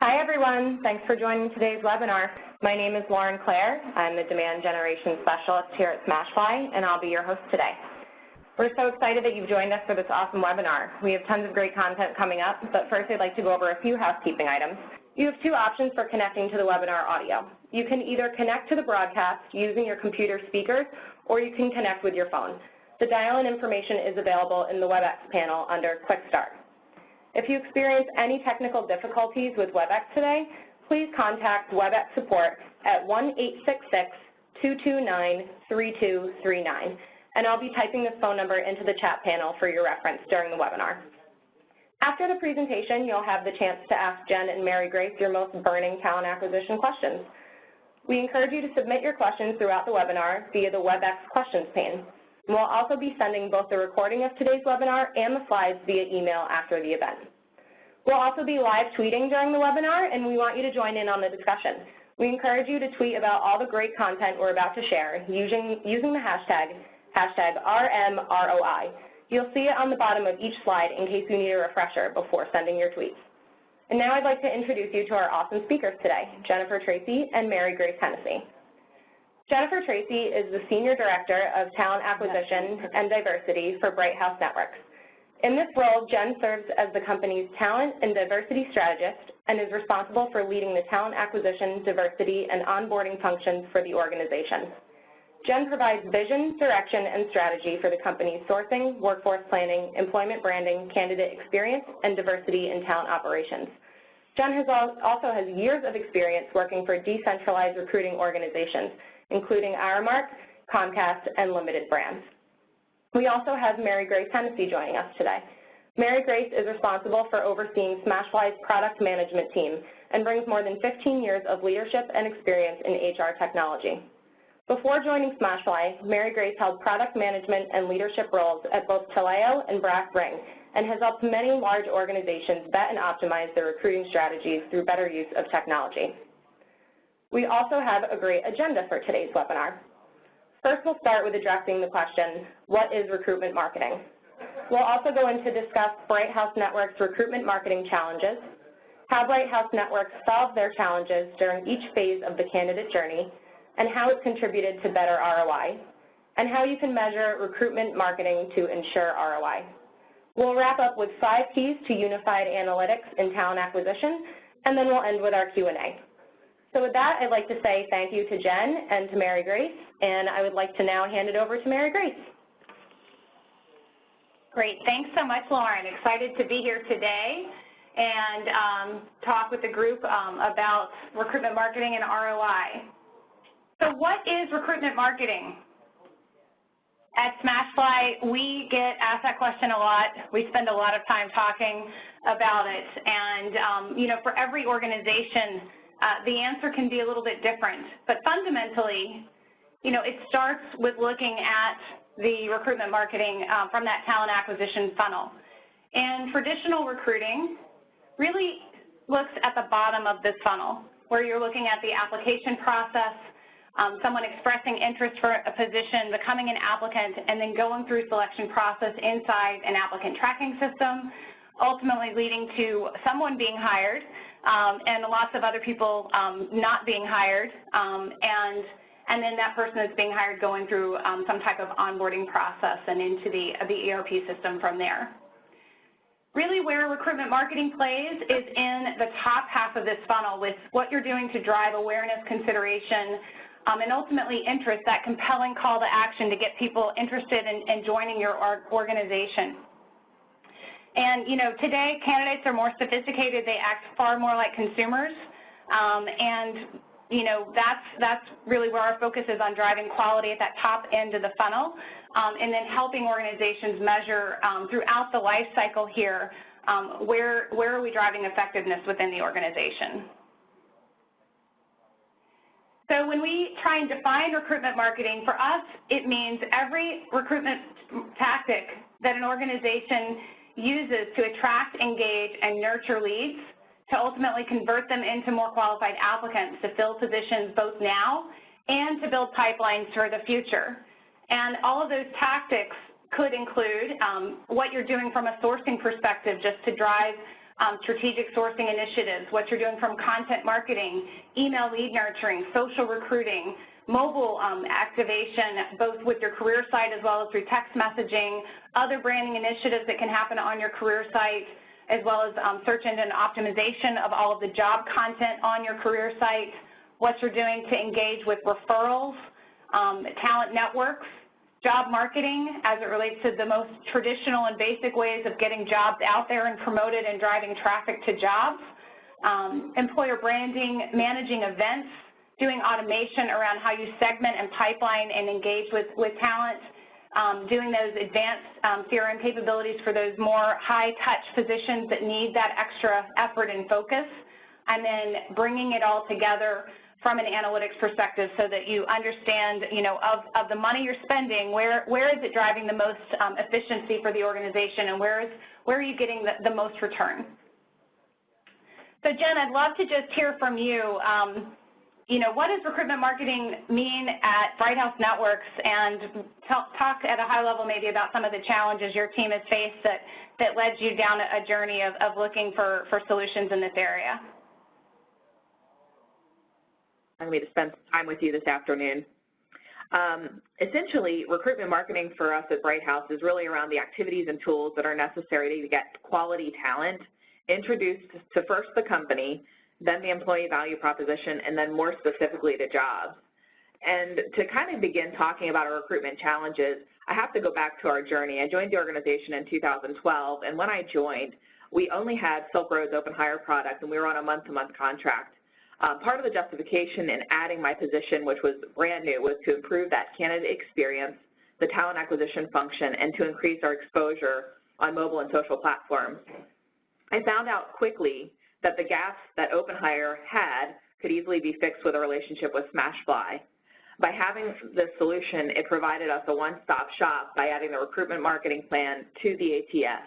Hi everyone, thanks for joining today's webinar. My name is Lauren Clare. I'm the Demand Generation Specialist here at Smashfly, and I'll be your host today. We're so excited that you've joined us for this awesome webinar. We have tons of great content coming up, but first I'd like to go over a few housekeeping items. You have two options for connecting to the webinar audio. You can either connect to the broadcast using your computer speakers, or you can connect with your phone. The dial-in information is available in the WebEx panel under Quick Start. If you experience any technical difficulties with WebEx today, please contact WebEx support at 1-866-229-3239, and I'll be typing this phone number into the chat panel for your reference during the webinar. After the presentation, you'll have the chance to ask Jen and Mary Grace your most burning talent acquisition questions. We encourage you to submit your questions throughout the webinar via the WebEx questions pane. We'll also be sending both the recording of today's webinar and the slides via email after the event. We'll also be live tweeting during the webinar, and we want you to join in on the discussion. We encourage you to tweet about all the great content we're about to share using the hashtag #RMROI. You'll see it on the bottom of each slide in case you need a refresher before sending your tweets. And now I'd like to introduce you to our awesome speakers today, Jennifer Tracy and Mary Grace Hennessy. Jennifer Tracy is the Senior Director of Talent Acquisition and Diversity for Bright House Networks. In this role, Jen serves as the company's Talent and Diversity Strategist and is responsible for leading the talent acquisition, diversity, and onboarding functions for the organization. Jen provides vision, direction, and strategy for the company's sourcing, workforce planning, employment branding, candidate experience, and diversity in talent operations. Jen also has years of experience working for decentralized recruiting organizations, including Aramark, Comcast, and Limited Brands. We also have Mary Grace Hennessy joining us today. Mary Grace is responsible for overseeing Smashfly's product management team and brings more than 15 years of leadership and experience in HR technology. Before joining Smashfly, Mary Grace held product management and leadership roles at both Taleo and Brass Ring and has helped many large organizations vet and optimize their recruiting strategies through better use of technology. We also have a great agenda for today's webinar. First, we'll start with addressing the question, what is recruitment marketing? We'll also go in to discuss Bright House Network's recruitment marketing challenges, how Bright House Network solves their challenges during each phase of the candidate journey, and how it's contributed to better ROI, and how you can measure recruitment marketing to ensure ROI. We'll wrap up with 5 keys to unified analytics in talent acquisition, and then we'll end with our Q&A. So with that, I'd like to say thank you to Jen and to Mary Grace, and I would like to now hand it over to Mary Grace. Great. Thanks so much, Lauren. Excited to be here today and talk with the group about recruitment marketing and ROI. So what is recruitment marketing? At Smashfly, we get asked that question a lot. We spend a lot of time talking about it. And, for every organization, the answer can be a little bit different. But fundamentally, it starts with looking at the recruitment marketing from that talent acquisition funnel. And traditional recruiting really looks at the bottom of this funnel, where you're looking at the application process, someone expressing interest for a position, becoming an applicant, and then going through selection process inside an applicant tracking system, ultimately leading to someone being hired and lots of other people not being hired, and then that person that's being hired going through some type of onboarding process and into the ERP system from there. Really where recruitment marketing plays is in the top half of this funnel with what you're doing to drive awareness, consideration, and ultimately interest, that compelling call to action to get people interested in joining your organization. And, today candidates are more sophisticated. They act far more like consumers. That's really where our focus is, on driving quality at that top end of the funnel, and then helping organizations measure throughout the life cycle here, where are we driving effectiveness within the organization. So when we try and define recruitment marketing, for us, it means every recruitment tactic that an organization uses to attract, engage, and nurture leads to ultimately convert them into more qualified applicants to fill positions both now and to build pipelines for the future. And all of those tactics could include what you're doing from a sourcing perspective, just to drive strategic sourcing initiatives, what you're doing from content marketing, email lead nurturing, social recruiting, mobile activation, both with your career site as well as through text messaging, other branding initiatives that can happen on your career site, as well as search engine optimization of all of the job content on your career site, what you're doing to engage with referrals, talent networks, job marketing as it relates to the most traditional and basic ways of getting jobs out there and promoted and driving traffic to jobs, employer branding, managing events, doing automation around how you segment and pipeline and engage with talent, doing those advanced CRM capabilities for those more high-touch positions that need that extra effort and focus, and then bringing it all together from an analytics perspective so that you understand, of the money you're spending, where is it driving the most efficiency for the organization, and where are you getting the most return? So Jen, I'd love to just hear from you. What does recruitment marketing mean at Bright House Networks, and talk at a high level maybe about some of the challenges your team has faced that led you down a journey of looking for solutions in this area. I'm going to spend some time with you this afternoon. Essentially, recruitment marketing for us at Bright House is really around the activities and tools that are necessary to get quality talent introduced to first the company, then the employee value proposition, and then more specifically to jobs. And to kind of begin talking about our recruitment challenges, I have to go back to our journey. I joined the organization in 2012, and when I joined, we only had Silk Road's open hire product, and we were on a month-to-month contract. Part of the justification in adding my position, which was brand new, was to improve that candidate experience, the talent acquisition function, and to increase our exposure on mobile and social platforms. I found out quickly that the gaps that open hire had could easily be fixed with a relationship with Smashfly. By having this solution, it provided us a one-stop shop by adding the recruitment marketing plan to the ATS.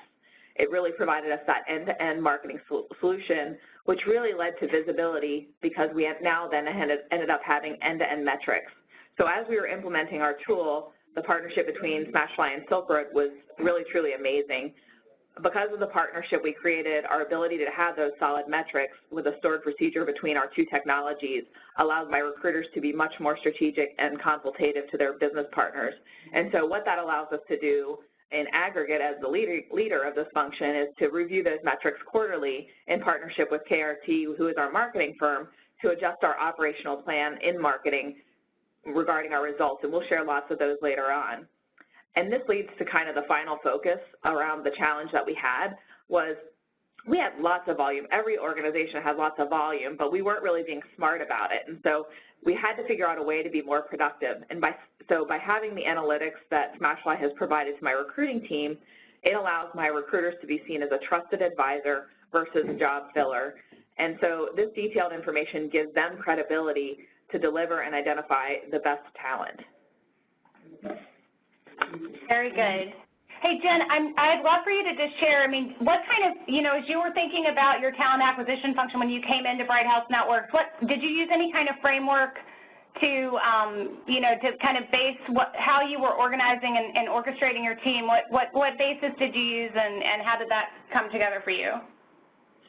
It really provided us that end-to-end marketing solution, which really led to visibility because we have now then ended up having end-to-end metrics. So as we were implementing our tool, the partnership between Smashfly and Silk Road was really, truly amazing. Because of the partnership we created, our ability to have those solid metrics with a stored procedure between our two technologies allows my recruiters to be much more strategic and consultative to their business partners. And so what that allows us to do in aggregate as the leader of this function is to review those metrics quarterly in partnership with KRT, who is our marketing firm, to adjust our operational plan in marketing regarding our results, and we'll share lots of those later on. And this leads to kind of the final focus around the challenge that we had was we had lots of volume. Every organization has lots of volume, but we weren't really being smart about it. And so we had to figure out a way to be more productive. And by having the analytics that Smashfly has provided to my recruiting team, it allows my recruiters to be seen as a trusted advisor versus a job filler. And so this detailed information gives them credibility to deliver and identify the best talent. Very good. Hey, Jen, I'd love for you to just share, what kind of, as you were thinking about your talent acquisition function when you came into Bright House Networks, did you use any kind of framework to, to kind of base how you were organizing and orchestrating your team? What basis did you use, and how did that come together for you?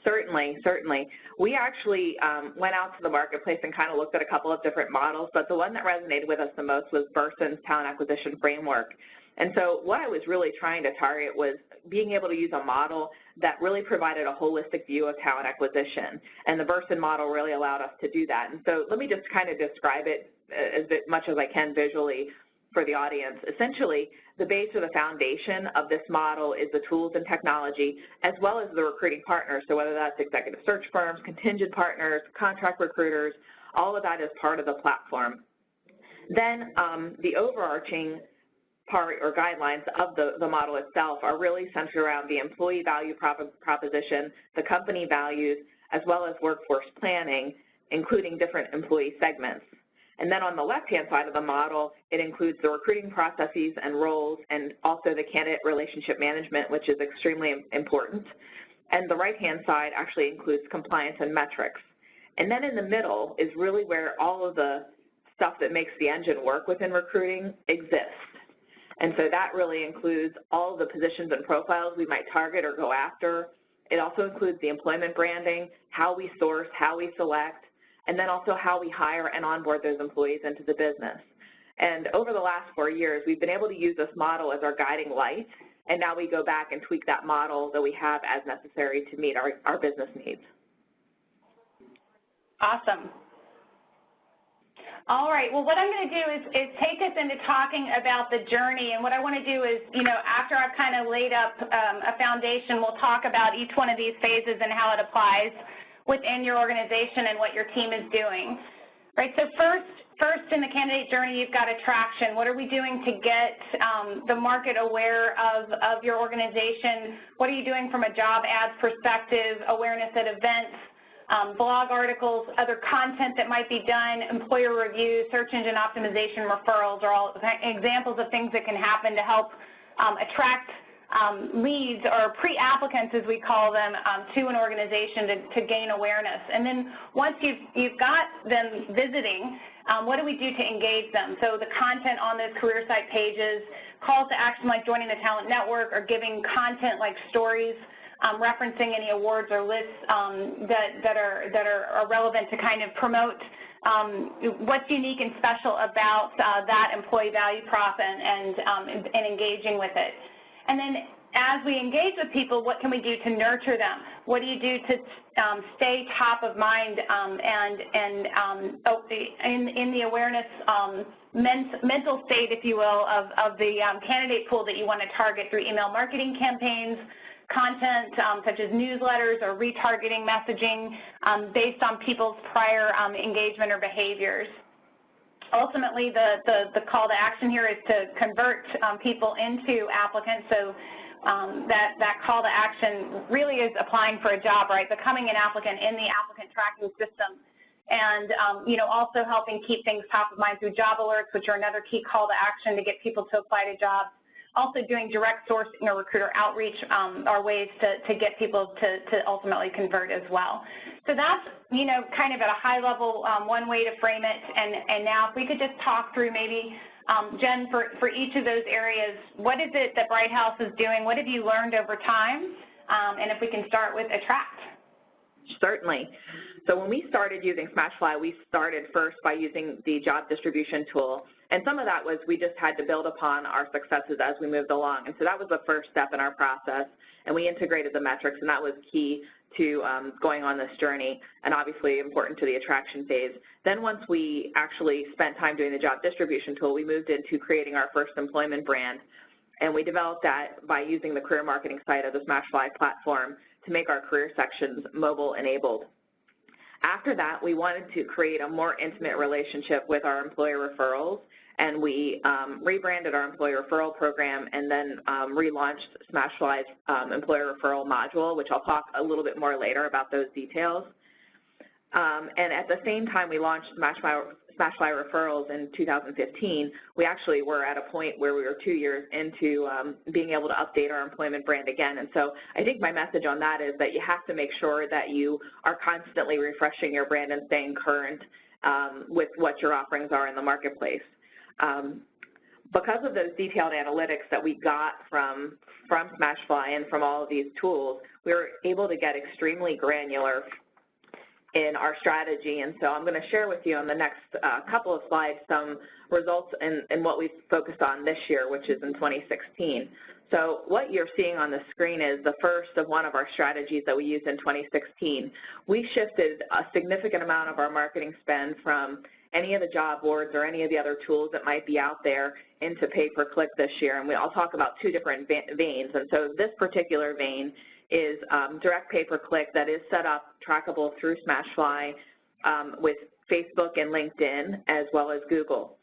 Certainly. We actually went out to the marketplace and kind of looked at a couple of different models, but the one that resonated with us the most was Burson's talent acquisition framework. And so what I was really trying to target was being able to use a model that really provided a holistic view of talent acquisition. And the Burson model really allowed us to do that. And so let me just kind of describe it as much as I can visually for the audience. Essentially, the base or the foundation of this model is the tools and technology, as well as the recruiting partners. So whether that's executive search firms, contingent partners, contract recruiters, all of that is part of the platform. Then the overarching part or guidelines of the model itself are really centered around the employee value proposition, the company values, as well as workforce planning, including different employee segments. And then on the left-hand side of the model, it includes the recruiting processes and roles, and also the candidate relationship management, which is extremely important. And the right-hand side actually includes compliance and metrics. And then in the middle is really where all of the stuff that makes the engine work within recruiting exists. And so that really includes all of the positions and profiles we might target or go after, It also includes the employment branding, how we source, how we select, and then also how we hire and onboard those employees into the business. And over the last 4 years, we've been able to use this model as our guiding light, and now we go back and tweak that model that we have as necessary to meet our business needs. Awesome. All right, well, what I'm going to do is take us into talking about the journey, and what I want to do is, after I've kind of laid up a foundation, we'll talk about each one of these phases and how it applies within your organization and what your team is doing. Right, so first in the candidate journey, you've got attraction. What are we doing to get the market aware of your organization? What are you doing from a job ads perspective, awareness at events, blog articles, other content that might be done, employer reviews, search engine optimization, referrals are all examples of things that can happen to help attract leads or pre-applicants, as we call them, to an organization to gain awareness. And then once you've got them visiting, what do we do to engage them? So the content on those career site pages, calls to action like joining the talent network, or giving content like stories, referencing any awards or lists that are relevant to kind of promote what's unique and special about that employee value prop and engaging with it. And then as we engage with people, what can we do to nurture them? What do you do to stay top of mind in the awareness mental state, if you will, of the candidate pool that you want to target through email marketing campaigns, content such as newsletters or retargeting messaging based on people's prior engagement or behaviors. Ultimately, the call to action here is to convert people into applicants. So that call to action really is applying for a job, right? Becoming an applicant in the applicant tracking system, and also helping keep things top of mind through job alerts, which are another key call to action to get people to apply to jobs. Also doing direct sourcing or recruiter outreach are ways to get people to ultimately convert as well. So that's, kind of at a high level, one way to frame it. And now if we could just talk through maybe, Jen, for each of those areas, what is it that Bright House is doing? What have you learned over time? And if we can start with attract. Certainly. So when we started using Smashfly, we started first by using the job distribution tool. And some of that was we just had to build upon our successes as we moved along. And so that was the first step in our process. And we integrated the metrics, and that was key to going on this journey, and obviously important to the attraction phase. Then once we actually spent time doing the job distribution tool, we moved into creating our first employment brand. And we developed that by using the career marketing site of the Smashfly platform to make our career sections mobile enabled. After that, we wanted to create a more intimate relationship with our employer referrals, and we rebranded our employer referral program and then relaunched Smashfly's employer referral module, which I'll talk a little bit more later about those details. And at the same time we launched Smashfly Referrals in 2015, we actually were at a point where we were 2 years into being able to update our employment brand again. And so I think my message on that is that you have to make sure that you are constantly refreshing your brand and staying current with what your offerings are in the marketplace. Because of those detailed analytics that we got from Smashfly and from all of these tools, we were able to get extremely granular in our strategy. And so I'm going to share with you on the next couple of slides some results in what we've focused on this year, which is in 2016. So what you're seeing on the screen is the first of one of our strategies that we used in 2016. We shifted a significant amount of our marketing spend from any of the job boards or any of the other tools that might be out there into PayPerClick this year. And I'll talk about two different veins. And so this particular vein is direct pay-per-click that is set up, trackable through Smashfly with Facebook and LinkedIn, as well as Google.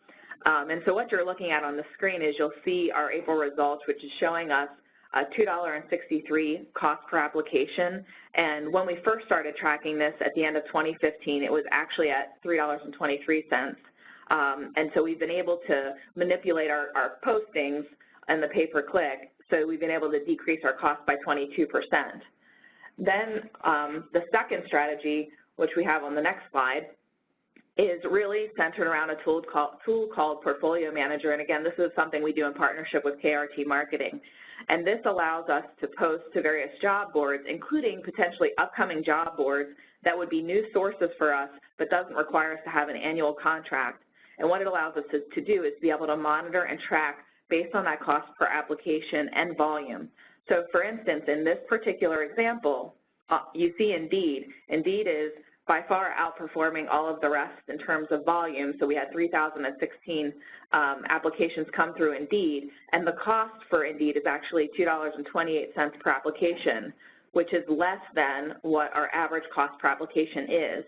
And so what you're looking at on the screen is you'll see our April results, which is showing us a $2.63 cost per application. And when we first started tracking this at the end of 2015, it was actually at $3.23. And so we've been able to manipulate our postings and the pay-per-click, so we've been able to decrease our cost by 22%. Then the second strategy, which we have on the next slide, is really centered around a tool called Portfolio Manager. And again, this is something we do in partnership with KRT Marketing. And this allows us to post to various job boards, including potentially upcoming job boards that would be new sources for us, but doesn't require us to have an annual contract. And what it allows us to do is be able to monitor and track based on that cost per application and volume. So for instance, in this particular example, you see Indeed. Indeed is by far outperforming all of the rest in terms of volume. So we had 3,016 applications come through Indeed, and the cost for Indeed is actually $2.28 per application, which is less than what our average cost per application is.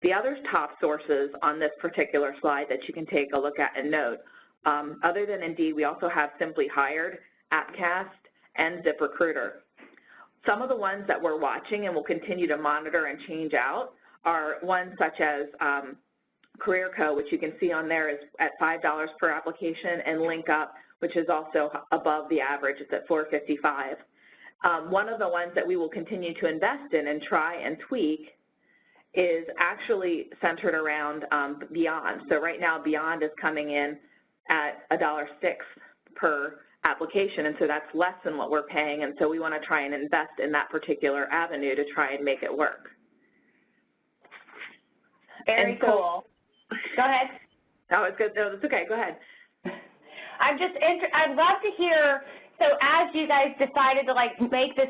The other top sources on this particular slide that you can take a look at and note, other than Indeed, we also have Simply Hired, AppCast, and ZipRecruiter. Some of the ones that we're watching and will continue to monitor and change out are ones such as CareerCo, which you can see on there is at $5 per application, and LinkUp, which is also above the average. It's at $4.55. One of the ones that we will continue to invest in and try and tweak is actually centered around Beyond. So right now, Beyond is coming in at $1.06 per application, and so that's less than what we're paying, and so we want to try and invest in that particular avenue to try and make it work. Very cool. Go ahead. No, it's good. No, that's okay. Go ahead. I'd love to hear, so as you guys decided to make this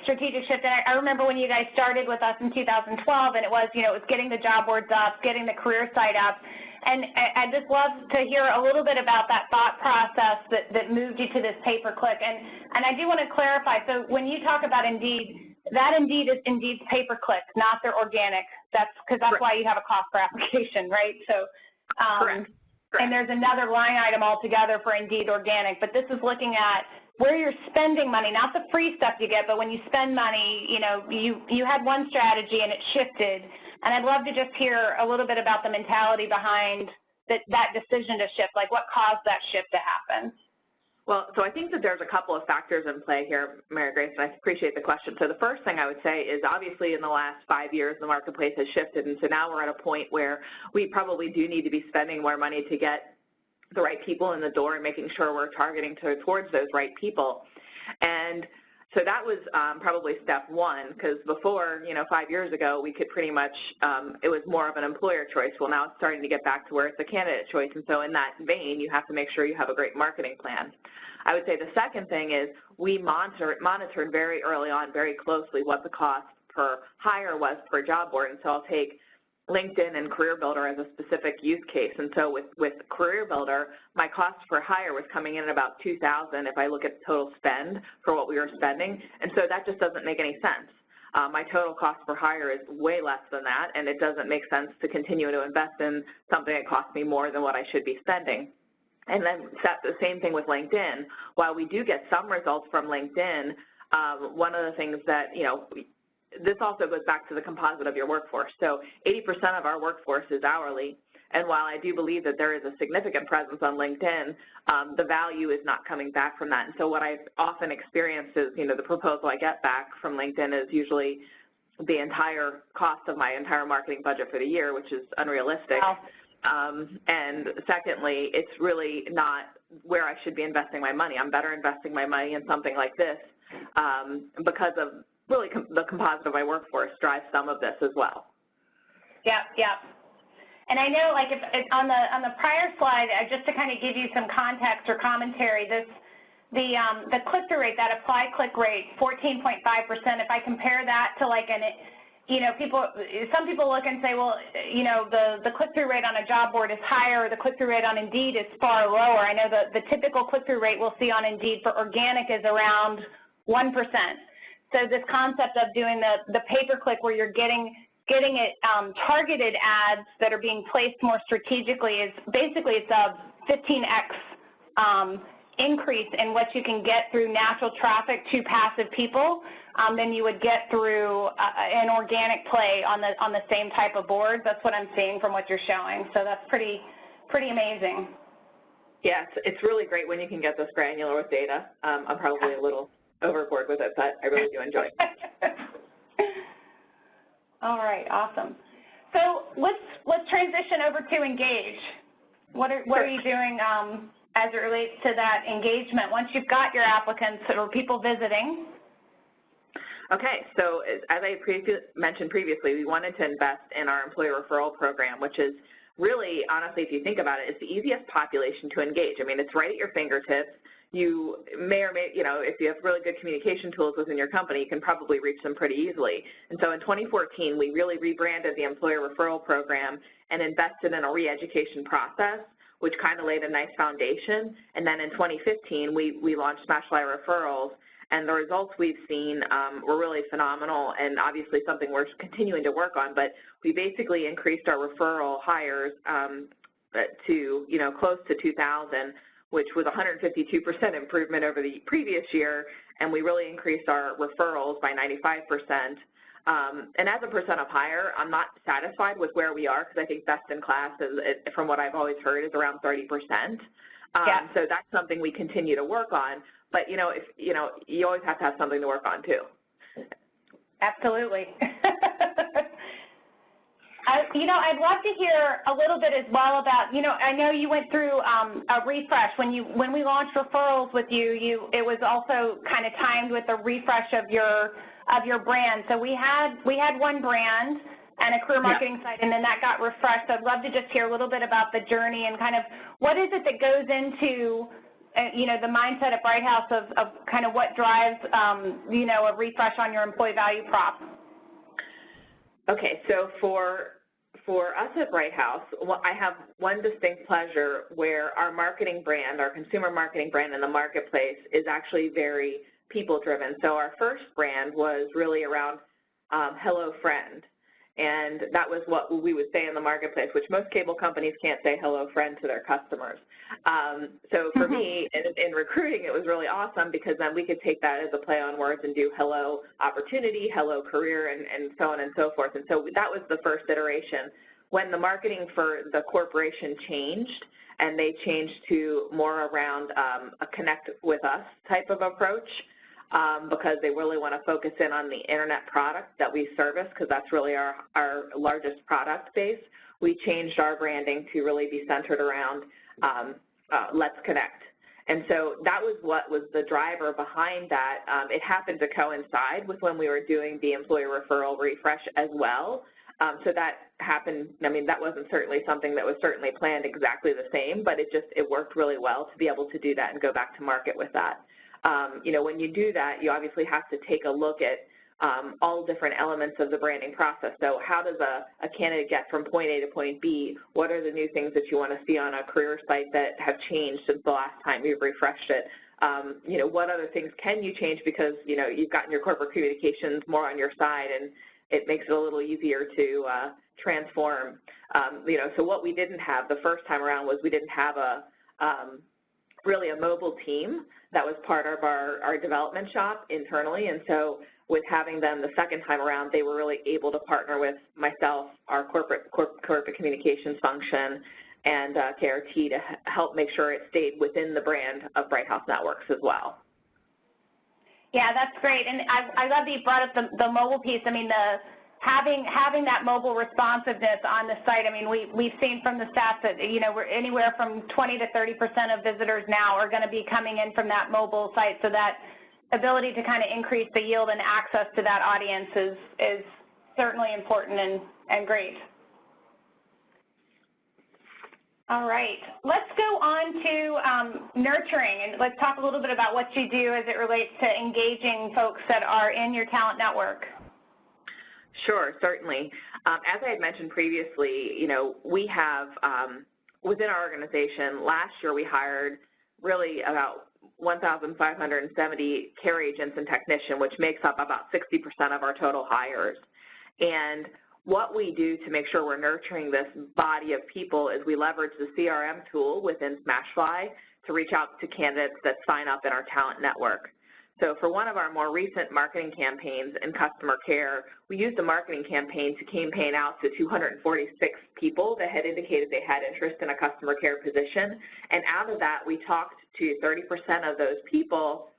strategic shift, and I remember when you guys started with us in 2012, and it was getting the job boards up, getting the career site up, and I'd just love to hear a little bit about that thought process that moved you to this pay-per-click. And I do want to clarify, so when you talk about Indeed, that Indeed is Indeed's pay-per-click, not their organic. That's why you have a cost per application, right? So, Correct. And there's another line item altogether for Indeed organic, but this is looking at where you're spending money, not the free stuff you get, but when you spend money, you had one strategy and it shifted. And I'd love to just hear a little bit about the mentality behind that decision to shift, like what caused that shift to happen. Well, so I think that there's a couple of factors in play here, Mary Grace, and I appreciate the question. So the first thing I would say is obviously in the last 5 years, the marketplace has shifted, and so now we're at a point where we probably do need to be spending more money to get the right people in the door and making sure we're targeting towards those right people. And so that was probably step one, because before, 5 years ago, we could pretty much, it was more of an employer choice. Well, now it's starting to get back to where it's a candidate choice. And so in that vein, you have to make sure you have a great marketing plan. I would say the second thing is we monitored very early on, very closely, what the cost per hire was per job board. And so I'll take LinkedIn and Career Builder as a specific use case. And so with Career Builder, my cost per hire was coming in at about $2,000 if I look at total spend for what we were spending. And so that just doesn't make any sense. My total cost per hire is way less than that, and it doesn't make sense to continue to invest in something that costs me more than what I should be spending. And then the same thing with LinkedIn. While we do get some results from LinkedIn, one of the things that, this also goes back to the composite of your workforce. So 80% of our workforce is hourly, and while I do believe that there is a significant presence on LinkedIn, the value is not coming back from that. And so what I often experience is, the proposal I get back from LinkedIn is usually the entire cost of my entire marketing budget for the year, which is unrealistic. Wow. And secondly, it's really not where I should be investing my money. I'm better investing my money in something like this because of really the composite of my workforce drives some of this as well. Yep. And I know, if on the prior slide, just to kind of give you some context or commentary, the click-through rate, that apply click rate, 14.5%. If I compare that to some people look and say, well, the click-through rate on a job board is higher, or the click-through rate on Indeed is far lower. I know the typical click-through rate we'll see on Indeed for organic is around 1%. So this concept of doing the pay-per-click where you're getting it targeted ads that are being placed more strategically is basically it's a 15x increase in what you can get through natural traffic to passive people than you would get through an organic play on the same type of boards. That's what I'm seeing from what you're showing. So that's pretty amazing. Yes, it's really great when you can get this granular with data. I'm probably a little overboard with it, but I really do enjoy it. All right, awesome. So let's transition over to Engage. What are you doing as it relates to that engagement once you've got your applicants or people visiting? Okay, so as I mentioned previously, we wanted to invest in our employee referral program, which is really, honestly, if you think about it, it's the easiest population to engage. I mean, it's right at your fingertips. You may or may, if you have really good communication tools within your company, you can probably reach them pretty easily. And so in 2014, we really rebranded the employer referral program and invested in a re-education process, which kind of laid a nice foundation. And then in 2015, we launched Smashfly Referrals, and the results we've seen were really phenomenal, and obviously something we're continuing to work on. But we basically increased our referral hires to close to 2,000, which was 152% improvement over the previous year, and we really increased our referrals by 95%. And as a percent of hire, I'm not satisfied with where we are, because I think best in class, from what I've always heard, is around 30%. Yeah. So that's something we continue to work on. But you always have to have something to work on too. Absolutely. I'd love to hear a little bit as well about, I know you went through a refresh when we launched referrals with you. It was also kind of timed with a refresh of your brand. So we had one brand and a career marketing site, and then that got refreshed. So I'd love to just hear a little bit about the journey and kind of what is it that goes into the mindset at Bright House of kind of what drives a refresh on your employee value prop. Okay, so for us at Bright House, I have one distinct pleasure where our marketing brand, our consumer marketing brand in the marketplace, is actually very people-driven. So our first brand was really around Hello Friend, and that was what we would say in the marketplace, which most cable companies can't say Hello Friend to their customers. So for me, in recruiting, it was really awesome, because then we could take that as a play on words and do hello opportunity, hello career, and so on and so forth. And so that was the first iteration. When the marketing for the corporation changed, and they changed to more around a connect with us type of approach, because they really want to focus in on the internet product that we service, because that's really our largest product base, we changed our branding to really be centered around Let's Connect. And so that was what was the driver behind that. It happened to coincide with when we were doing the employee referral refresh as well. So that happened. I mean, that wasn't certainly something that was certainly planned exactly the same, but it worked really well to be able to do that and go back to market with that. When you do that, you obviously have to take a look at all different elements of the branding process. So how does a candidate get from point A to point B? What are the new things that you want to see on a career site that have changed since the last time you've refreshed it? What other things can you change, because, you've gotten your corporate communications more on your side, and it makes it a little easier to transform. So what we didn't have the first time around was we didn't have really a mobile team that was part of our development shop internally, and so with having them the second time around, they were really able to partner with myself, our corporate communications function, and KRT to help make sure it stayed within the brand of Bright House Networks as well. Yeah, that's great, and I love that you brought up the mobile piece. I mean, having that mobile responsiveness on the site. I mean, we've seen from the stats that we're anywhere from 20 to 30% of visitors now are going to be coming in from that mobile site. So that ability to kind of increase the yield and access to that audience is certainly important and great. All right, let's go on to nurturing, and let's talk a little bit about what you do as it relates to engaging folks that are in your talent network. Sure, certainly. As I had mentioned previously, we have, within our organization, last year we hired really about 1,570 care agents and technicians, which makes up about 60% of our total hires. And what we do to make sure we're nurturing this body of people is we leverage the CRM tool within Smashfly to reach out to candidates that sign up in our talent network. So for one of our more recent marketing campaigns in customer care, we used a marketing campaign to campaign out to 246 people that had indicated they had interest in a customer care position. And out of that, we talked to 30% of those people,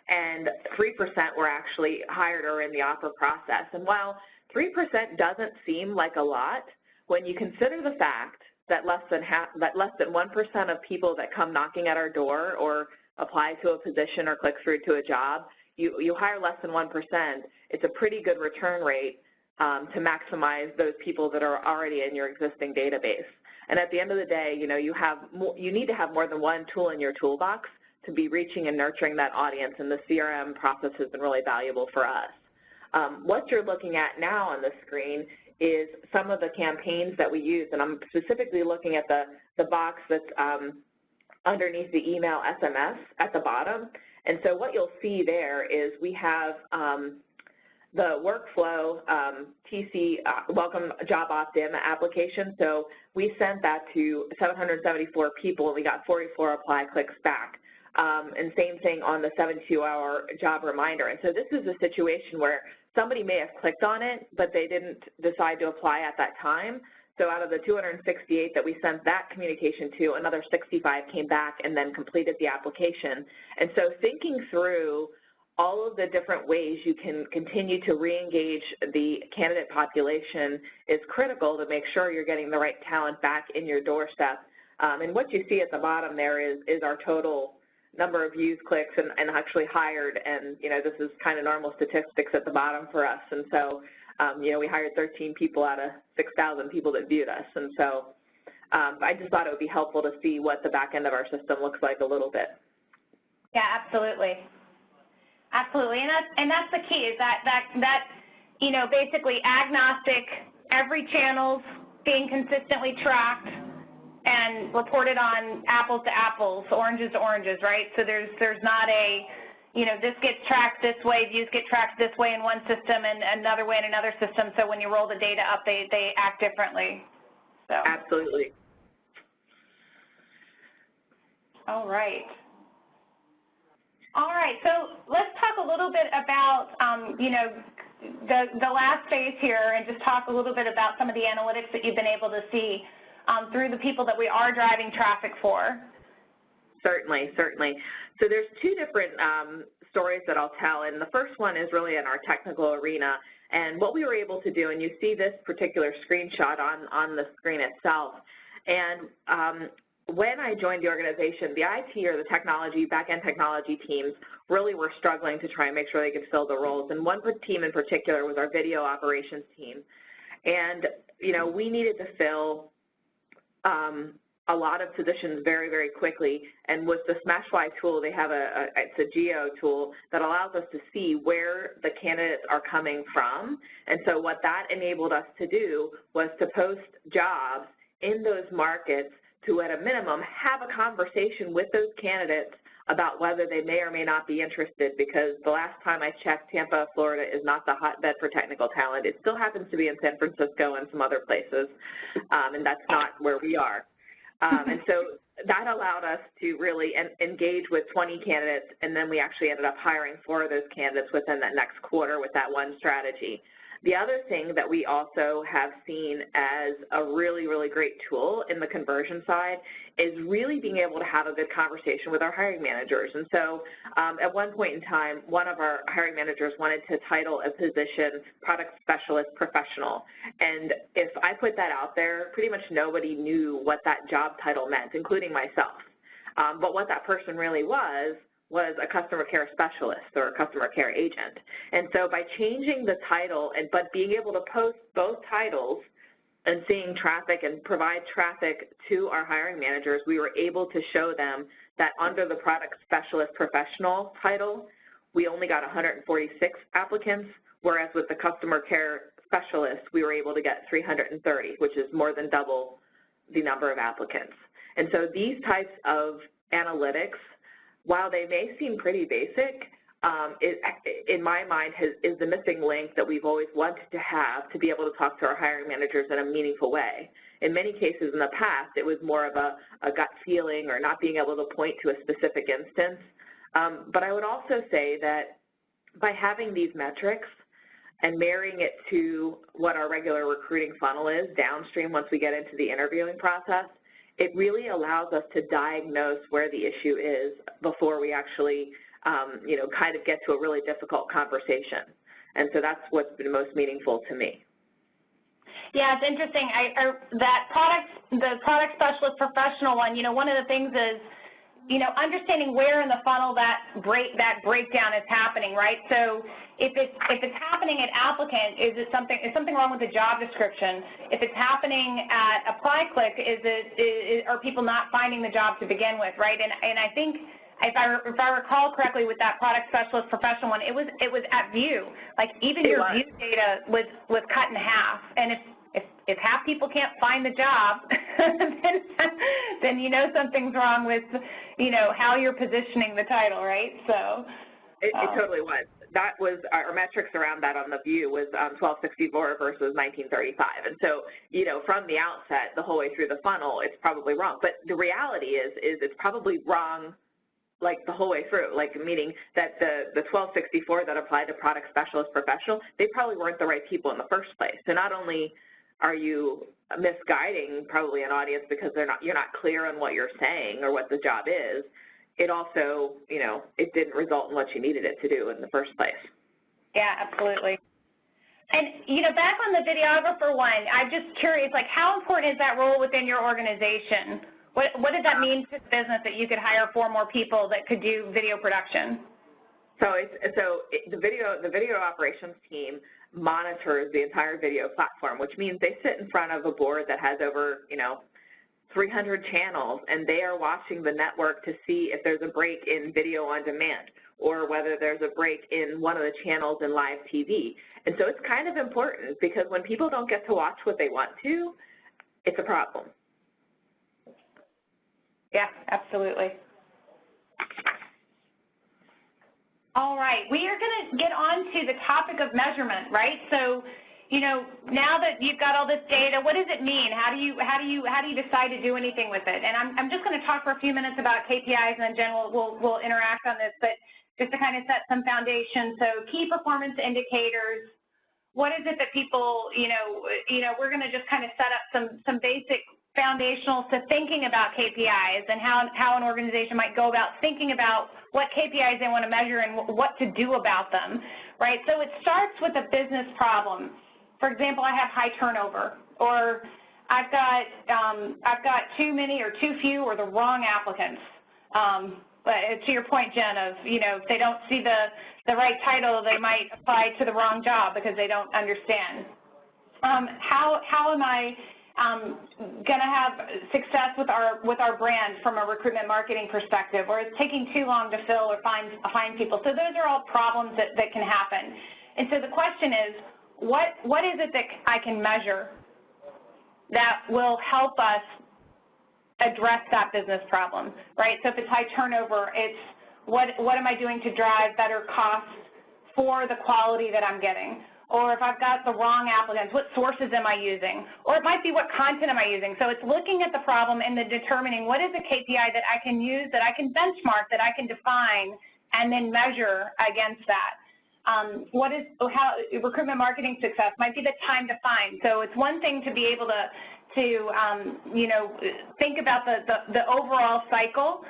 and 3% were actually hired or in the offer process. And while 3% doesn't seem like a lot, when you consider the fact that less than 1% of people that come knocking at our door or apply to a position or click through to a job, you hire less than 1%, it's a pretty good return rate to maximize those people that are already in your existing database. And at the end of the day, you need to have more than one tool in your toolbox to be reaching and nurturing that audience, and the CRM process has been really valuable for us. What you're looking at now on the screen is some of the campaigns that we use, and I'm specifically looking at the box that's underneath the email SMS at the bottom. And so what you'll see there is we have the workflow TC welcome job opt-in application. So we sent that to 774 people, and we got 44 apply clicks back. And same thing on the 72-hour job reminder. And so this is a situation where somebody may have clicked on it, but they didn't decide to apply at that time. So out of the 268 that we sent that communication to, another 65 came back and then completed the application. And so thinking through all of the different ways you can continue to re-engage the candidate population is critical to make sure you're getting the right talent back in your doorstep. And what you see at the bottom there is our total number of views, clicks, and actually hired. And, this is kind of normal statistics at the bottom for us. And so, we hired 13 people out of 6,000 people that viewed us. And so I just thought it would be helpful to see what the back end of our system looks like a little bit. Yeah, absolutely. Absolutely. And that's the key, is that basically agnostic, every channel's being consistently tracked and reported on apples to apples, oranges to oranges, right? So there's not a, this gets tracked this way, views get tracked this way in one system and another way in another system. So when you roll the data up, they act differently. So. Absolutely. All right. All right. So let's talk a little bit about, the last phase here, and just talk a little bit about some of the analytics that you've been able to see through the people that we are driving traffic for. Certainly. So there's two different stories that I'll tell, and the first one is really in our technical arena. And what we were able to do, and you see this particular screenshot on the screen itself, and when I joined the organization, the IT or the technology, back-end technology teams really were struggling to try and make sure they could fill the roles. And one team in particular was our video operations team. And, we needed to fill a lot of positions very, very quickly. And with the Smashfly tool, they have it's a geo tool that allows us to see where the candidates are coming from. And so what that enabled us to do was to post jobs in those markets to, at a minimum, have a conversation with those candidates about whether they may or may not be interested, because the last time I checked, Tampa, Florida is not the hotbed for technical talent. It still happens to be in San Francisco and some other places, and that's not where we are. And so that allowed us to really engage with 20 candidates, and then we actually ended up hiring 4 of those candidates within that next quarter with that one strategy. The other thing that we also have seen as a really, really great tool in the conversion side is really being able to have a good conversation with our hiring managers. And so at one point in time, one of our hiring managers wanted to title a position Product Specialist Professional. And if I put that out there, pretty much nobody knew what that job title meant, including myself. But what that person really was a customer care specialist or a customer care agent. And so by changing the title but being able to post both titles and seeing traffic and provide traffic to our hiring managers, we were able to show them that under the product specialist professional title, we only got 146 applicants, whereas with the customer care specialist, we were able to get 330, which is more than double the number of applicants. And so these types of analytics, while they may seem pretty basic, in my mind is the missing link that we've always wanted to have to be able to talk to our hiring managers in a meaningful way. In many cases in the past, it was more of a gut feeling or not being able to point to a specific instance. But I would also say that by having these metrics and marrying it to what our regular recruiting funnel is downstream once we get into the interviewing process, it really allows us to diagnose where the issue is before we actually, kind of get to a really difficult conversation. And so that's what's been most meaningful to me. Yeah, it's interesting. The product specialist professional one, one of the things is, understanding where in the funnel that breakdown is happening, right? So if it's happening at applicant, is something wrong with the job description? If it's happening at PayPerClick, are people not finding the job to begin with, right? And I think if I recall correctly with that product specialist professional one, it was at view. Like even your view data was cut in half. And if half people can't find the job, then something's wrong with how you're positioning the title, right? So it totally was. That was our metrics around that on the view was 1264 versus 1935, and so from the outset, the whole way through the funnel, it's probably wrong. But the reality is it's probably wrong. Like the whole way through, like meaning that the 1264 that applied to product specialist professional, they probably weren't the right people in the first place. So not only are you misguiding probably an audience because you're not clear on what you're saying or what the job is, it also, it didn't result in what you needed it to do in the first place. Yeah, absolutely. And, back on the videographer one, I'm just curious, like how important is that role within your organization? What did that mean to the business that you could hire 4 more people that could do video production? So the video operations team monitors the entire video platform, which means they sit in front of a board that has over 300 channels, and they are watching the network to see if there's a break in video on demand or whether there's a break in one of the channels in live TV. And so it's kind of important because when people don't get to watch what they want to, it's a problem. Yeah, absolutely. All right, we are going to get on to the topic of measurement, right? So, now that you've got all this data, what does it mean? How do you decide to do anything with it? And I'm just going to talk for a few minutes about KPIs, and then Jen will interact on this. But just to kind of set some foundation, so key performance indicators. What is it that people, we're going to just kind of set up some basic foundational to thinking about KPIs and how an organization might go about thinking about what KPIs they want to measure and what to do about them, right? So it starts with a business problem. For example, I have high turnover, or I've got too many or too few or the wrong applicants. But to your point, Jen, of if they don't see the right title, they might apply to the wrong job because they don't understand. How am I going to have success with our brand from a recruitment marketing perspective, or it's taking too long to fill or find people? So those are all problems that can happen. And so the question is, what is it that I can measure that will help us address that business problem, right? So if it's high turnover, it's what am I doing to drive better costs for the quality that I'm getting? Or if I've got the wrong applicants, what sources am I using? Or it might be what content am I using? So it's looking at the problem and then determining what is a KPI that I can use, that I can benchmark, that I can define, and then measure against that. How recruitment marketing success might be the time to find. So it's one thing to be able to think about the overall cycle,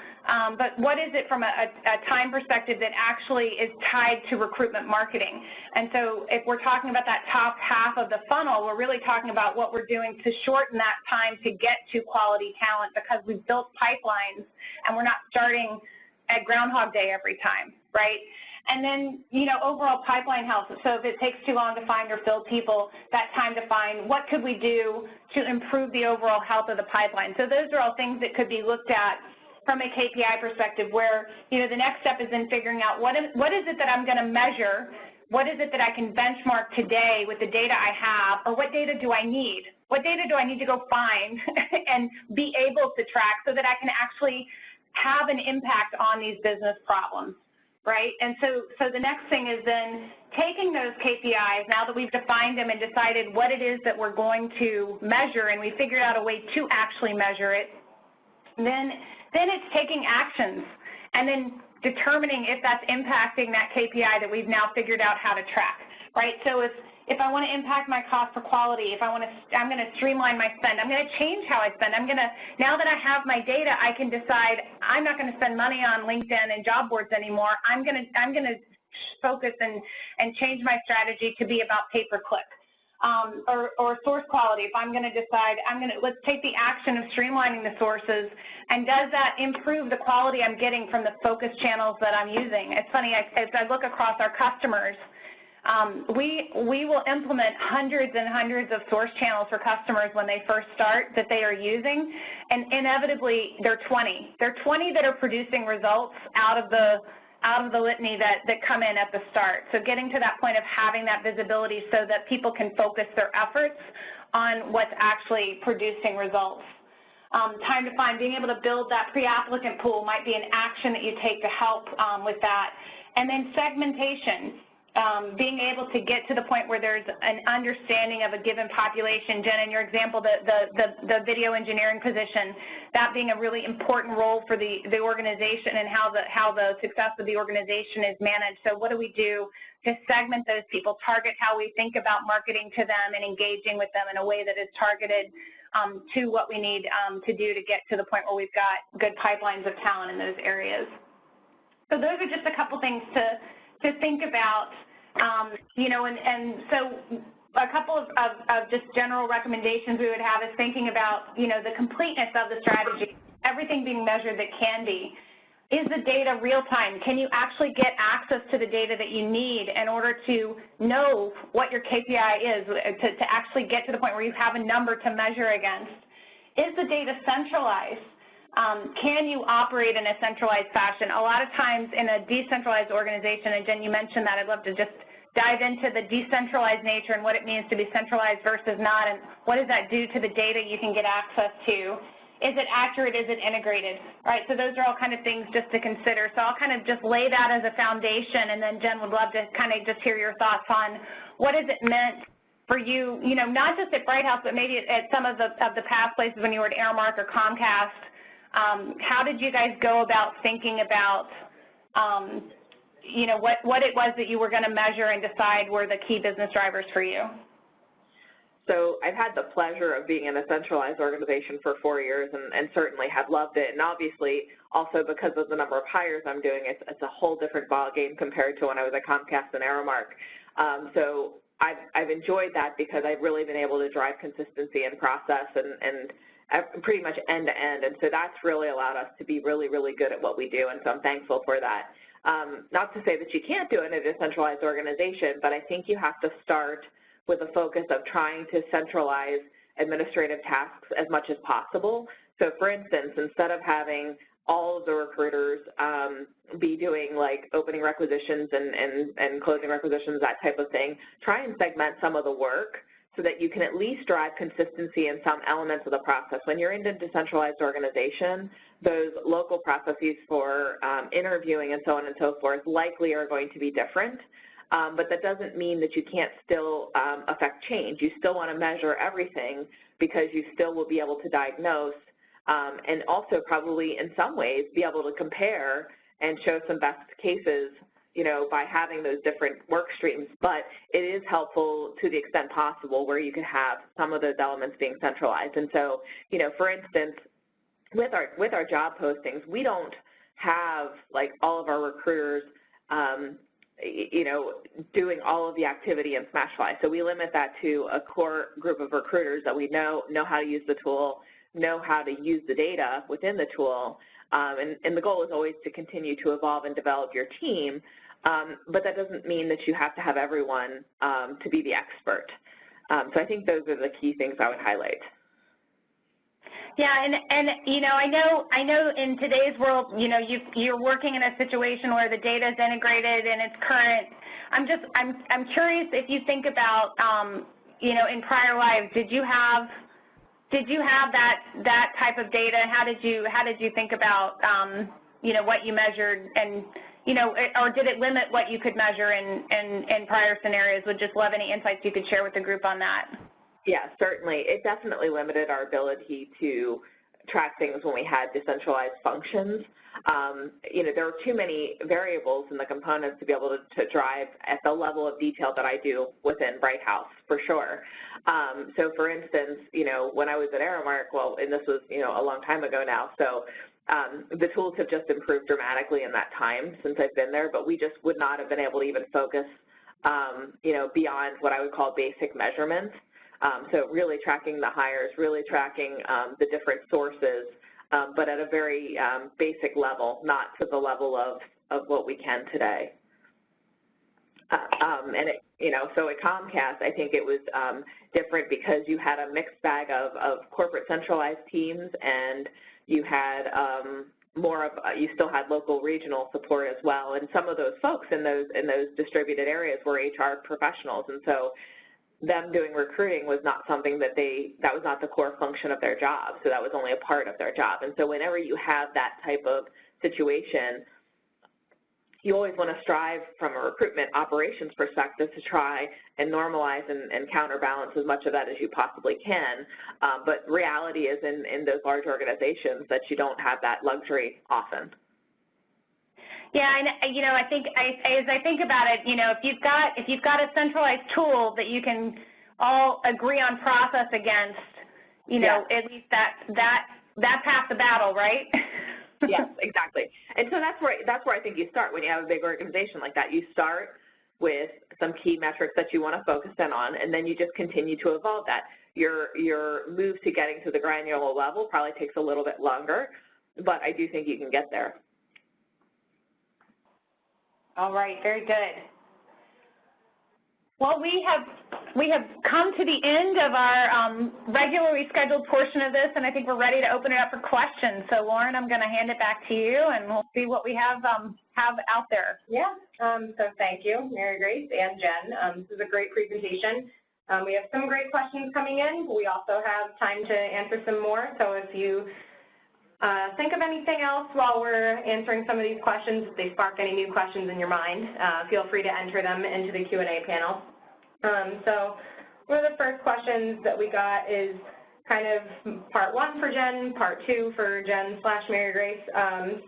but what is it from a time perspective that actually is tied to recruitment marketing? And so if we're talking about that top half of the funnel, we're really talking about what we're doing to shorten that time to get to quality talent, because we've built pipelines and we're not starting at Groundhog Day every time, right? And then, overall pipeline health. So if it takes too long to find or fill people, that time to find, what could we do to improve the overall health of the pipeline? So those are all things that could be looked at from a KPI perspective, where, the next step is in figuring out what is it that I'm going to measure, what is it that I can benchmark today with the data I have, or what data do I need? What data do I need to go find and be able to track so that I can actually have an impact on these business problems? Right? And so the next thing is then taking those KPIs, now that we've defined them and decided what it is that we're going to measure, and we figured out a way to actually measure it, then it's taking actions and then determining if that's impacting that KPI that we've now figured out how to track, right? So if I want to impact my cost per quality, I'm going to streamline my spend. I'm going to change how I spend. Now that I have my data, I can decide I'm not going to spend money on LinkedIn and job boards anymore. I'm going to focus and change my strategy to be about pay-per-click. or source quality. If I'm going to decide, let's take the action of streamlining the sources, and does that improve the quality I'm getting from the focus channels that I'm using? It's funny, as I look across our customers, we will implement hundreds and hundreds of source channels for customers when they first start that they are using, and inevitably they're 20. They're 20 that are producing results out of the litany that come in at the start. So getting to that point of having that visibility so that people can focus their efforts on what's actually producing results. Time to find, being able to build that pre-applicant pool might be an action that you take to help with that. And then segmentation. Being able to get to the point where there's an understanding of a given population. Jen, in your example, the video engineering position, that being a really important role for the organization and how the success of the organization is managed. So what do we do to segment those people, target how we think about marketing to them and engaging with them in a way that is targeted to what we need to do to get to the point where we've got good pipelines of talent in those areas. So those are just a couple things to think about, and so a couple of just general recommendations we would have is thinking about, the completeness of the strategy, everything being measured that can be. Is the data real time? Can you actually get access to the data that you need in order to know what your KPI is, to actually get to the point where you have a number to measure against? Is the data centralized? Can you operate in a centralized fashion? A lot of times in a decentralized organization, and Jen, you mentioned that, I'd love to just dive into the decentralized nature and what it means to be centralized versus not, and what does that do to the data you can get access to? Is it accurate? Is it integrated? Right, so those are all kind of things just to consider. So I'll kind of just lay that as a foundation, and then Jen would love to kind of just hear your thoughts on what has it meant for you, not just at Bright House, but maybe at some of the past places when you were at Aramark or Comcast. How did you guys go about thinking about, what it was that you were going to measure and decide were the key business drivers for you? So I've had the pleasure of being in a centralized organization for 4 years and certainly have loved it. And obviously, also because of the number of hires I'm doing, it's a whole different ballgame compared to when I was at Comcast and Aramark. So I've enjoyed that because I've really been able to drive consistency in process and pretty much end to end. And so that's really allowed us to be really, really good at what we do. And so I'm thankful for that. Not to say that you can't do it in a decentralized organization, but I think you have to start with a focus of trying to centralize administrative tasks as much as possible. So for instance, instead of having all of the recruiters be doing like opening requisitions and closing requisitions, that type of thing, try and segment some of the work so that you can at least drive consistency in some elements of the process. When you're in a decentralized organization, those local processes for interviewing and so on and so forth likely are going to be different. But that doesn't mean that you can't still affect change. You still want to measure everything because you still will be able to diagnose and also probably in some ways be able to compare and show some best cases, by having those different work streams. But it is helpful to the extent possible where you can have some of those elements being centralized. And so, for instance, with our job postings, we don't have like all of our recruiters doing all of the activity in Smashfly. So we limit that to a core group of recruiters that we know how to use the tool, know how to use the data within the tool, and the goal is always to continue to evolve and develop your team, but that doesn't mean that you have to have everyone to be the expert. So I think those are the key things I would highlight. Yeah, and I know in today's world, you're working in a situation where the data is integrated and it's current. I'm curious if you think about, in prior lives, did you have that type of data? How did you think about, what you measured and, or did it limit what you could measure in prior scenarios? Would just love any insights you could share with the group on that. Yeah, certainly. It definitely limited our ability to track things when we had decentralized functions. There were too many variables in the components to be able to drive at the level of detail that I do within Bright House, for sure. So for instance, when I was at Aramark, and this was, a long time ago now, so the tools have just improved dramatically in that time since I've been there, but we just would not have been able to even focus beyond what I would call basic measurements. So really tracking the hires, really tracking the different sources, but at a very basic level, not to the level of what we can today. So at Comcast, I think it was different because you had a mixed bag of corporate centralized teams, and you had you still had local regional support as well. And some of those folks in those distributed areas were HR professionals, and so them doing recruiting was not something that was not the core function of their job. So that was only a part of their job. And so whenever you have that type of situation, you always want to strive from a recruitment operations perspective to try and normalize and counterbalance as much of that as you possibly can. But reality is in those large organizations that you don't have that luxury often. Yeah, and I think as I think about it, if you've got a centralized tool that you can all agree on process against, at least that's half the battle, right? Yes, exactly. And so that's where I think you start when you have a big organization like that. You start with some key metrics that you want to focus in on, and then you just continue to evolve that. Your move to getting to the granular level probably takes a little bit longer, but I do think you can get there. All right, very good. Well, we have come to the end of our regularly scheduled portion of this, and I think we're ready to open it up for questions. So, Lauren, I'm going to hand it back to you, and we'll see what we have out there. Yeah. So thank you, Mary Grace and Jen. This is a great presentation. We have some great questions coming in. We also have time to answer some more. So if you think of anything else while we're answering some of these questions, if they spark any new questions in your mind, feel free to enter them into the Q&A panel. So one of the first questions that we got is kind of part one for Jen, part two for Jen/Mary Grace.